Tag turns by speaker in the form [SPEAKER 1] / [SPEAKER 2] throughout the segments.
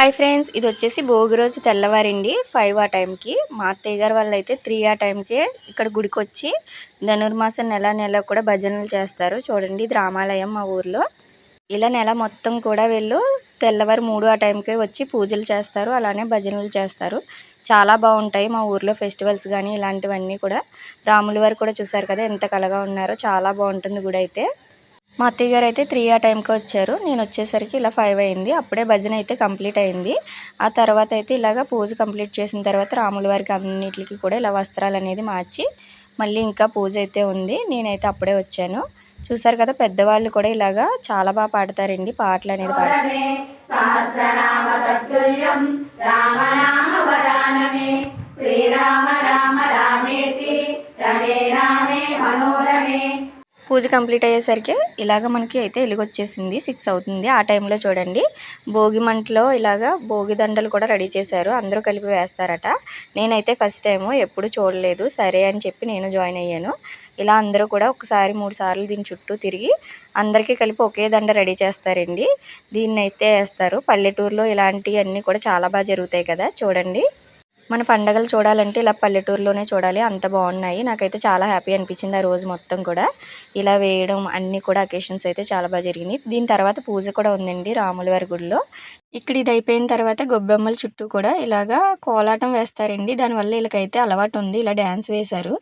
[SPEAKER 1] Hi friends, ఇది వచ్చేసి భోగి రోజు తెల్లవారిండి 5 ఆ టైంకి. మా అత్తయ్య గారు వాళ్ళు అయితే 3 ఆ టైంకే ఇక్కడ గుడికి వచ్చి ధనుర్మాసం నెల కూడా భజనలు చేస్తారు. చూడండి, ఇది రామాలయం మా ఊర్లో. ఇలా నెల మొత్తం కూడా వీళ్ళు తెల్లవారు 3 ఆ టైంకే వచ్చి పూజలు చేస్తారు, అలానే భజనలు చేస్తారు. చాలా బాగుంటాయి మా ఊర్లో ఫెస్టివల్స్ కానీ ఇలాంటివన్నీ కూడా. రాముల వారు కూడా చూసారు కదా ఎంత కలగా ఉన్నారో, చాలా బాగుంటుంది గుడి అయితే. మా అత్తయ్య గారు అయితే 3 ఆ టైంకి వచ్చారు. నేను వచ్చేసరికి ఇలా 5 అయింది. అప్పుడే భజన అయితే కంప్లీట్ అయింది. ఆ తర్వాత అయితే ఇలాగ పూజ కంప్లీట్ చేసిన తర్వాత రాముల వారికి అన్నిటికి కూడా ఇలా వస్త్రాలు అనేది మార్చి మళ్ళీ ఇంకా పూజ అయితే ఉంది. నేనైతే అప్పుడే వచ్చాను. చూసారు కదా, పెద్దవాళ్ళు కూడా ఇలాగా చాలా బాగా పాడతారండి, పాటలు అనేది పాడతారు. పూజ కంప్లీట్ అయ్యేసరికి ఇలాగ మనకి అయితే వెలుగొచ్చేసింది. 6 అవుతుంది. ఆ టైంలో చూడండి, భోగి మంటలో ఇలాగ భోగి దండలు కూడా రెడీ చేశారు. అందరూ కలిపి వేస్తారట. నేనైతే ఫస్ట్ టైము, ఎప్పుడు చూడలేదు. సరే అని చెప్పి నేను జాయిన్ అయ్యాను. ఇలా అందరూ కూడా ఒకసారి 3 సార్లు దీని చుట్టూ తిరిగి అందరికీ కలిపి ఒకే దండ రెడీ చేస్తారండి. దీన్ని అయితే వేస్తారు. పల్లెటూరులో ఇలాంటివన్నీ కూడా చాలా బాగా జరుగుతాయి కదా. చూడండి, మన పండగలు చూడాలంటే ఇలా పల్లెటూరులోనే చూడాలి, అంత బాగున్నాయి. నాకైతే చాలా హ్యాపీ అనిపించింది ఆ రోజు మొత్తం కూడా. ఇలా వేయడం అన్నీ కూడా అకేషన్స్ అయితే చాలా బాగా జరిగినాయి. దీని తర్వాత పూజ కూడా ఉందండి రాముల వారి గుడిలో. ఇక్కడ ఇది అయిపోయిన తర్వాత గొబ్బెమ్మల చుట్టూ కూడా ఇలాగా కోలాటం వేస్తారండి. దానివల్ల వీళ్ళకైతే అలవాటు ఉంది. ఇలా డ్యాన్స్ వేశారు.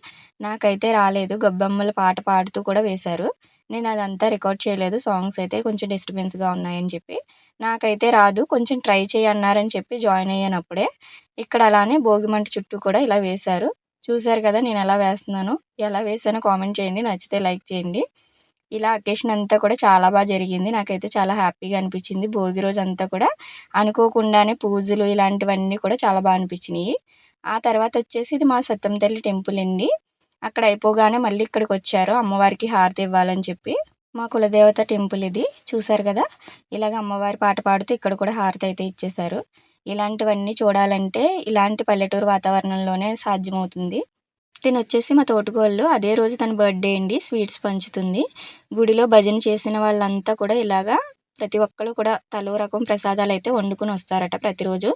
[SPEAKER 1] నాకైతే రాలేదు. గొబ్బెమ్మల పాట పాడుతూ కూడా వేశారు. నేను అదంతా రికార్డ్ చేయలేదు. సాంగ్స్ అయితే కొంచెం డిస్టర్బెన్స్గా ఉన్నాయని చెప్పి. నాకైతే రాదు, కొంచెం ట్రై చేయన్నారని చెప్పి జాయిన్ అయ్యాను అప్పుడే. ఇక్కడ అలానే భోగిమంట చుట్టూ కూడా ఇలా వేశారు. చూసారు కదా నేను ఎలా వేస్తున్నానో. ఎలా వేసానో కామెంట్ చేయండి, నచ్చితే లైక్ చేయండి. ఇలా అకేషన్ అంతా కూడా చాలా బాగా జరిగింది. నాకైతే చాలా హ్యాపీగా అనిపించింది. భోగి రోజు అంతా కూడా అనుకోకుండానే పూజలు ఇలాంటివన్నీ కూడా చాలా బాగా అనిపించినాయి. ఆ తర్వాత వచ్చేసి ఇది మా సత్తమ్మ తల్లి టెంపుల్ అండి. అక్కడ అయిపోగానే మళ్ళీ ఇక్కడికి వచ్చారు అమ్మవారికి హారతి ఇవ్వాలని చెప్పి. మా కులదేవత టెంపుల్ ఇది. చూసారు కదా, ఇలాగ అమ్మవారి పాట పాడుతూ ఇక్కడ కూడా హారతి అయితే ఇచ్చేశారు. ఇలాంటివన్నీ చూడాలంటే ఇలాంటి పల్లెటూరు వాతావరణంలోనే సాధ్యమవుతుంది. తిను వచ్చేసి మా తోటకోళ్ళు. అదే రోజు తన బర్త్డే అండి. స్వీట్స్ పంచుతుంది. గుడిలో భజన చేసిన వాళ్ళంతా కూడా ఇలాగా ప్రతి ఒక్కరు కూడా తలో రకం ప్రసాదాలు అయితే వండుకుని వస్తారట ప్రతిరోజు.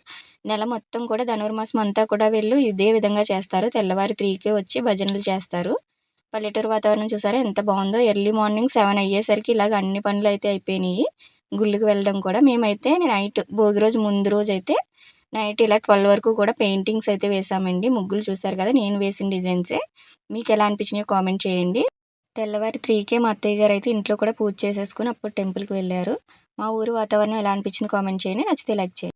[SPEAKER 1] నెల మొత్తం కూడా ధనుర్మాసం అంతా కూడా వీళ్ళు ఇదే విధంగా చేస్తారు. తెల్లవారి 3కే వచ్చి భజనలు చేస్తారు. పల్లెటూరు వాతావరణం చూసారా ఎంత బాగుందో. ఎర్లీ మార్నింగ్ 7 అయ్యేసరికి ఇలాగ అన్ని పనులు అయితే అయిపోయినాయి. గుళ్ళకి వెళ్ళడం కూడా. మేమైతే నైట్ భోగి రోజు ముందు రోజు అయితే నైట్ ఇలా 12 వరకు కూడా పెయింటింగ్స్ అయితే వేసామండి. ముగ్గులు చూసారు కదా, నేను వేసిన డిజైన్సే. మీకు ఎలా అనిపించినాయో కామెంట్ చేయండి. తెల్లవారి 3కే మా అత్తయ్య గారు అయితే ఇంట్లో కూడా పూజ చేసేసుకుని అప్పుడు టెంపుల్కి వెళ్ళారు. మా ఊరు వాతావరణం ఎలా అనిపించింది కామెంట్ చేయండి, నచ్చితే లైక్ చేయండి.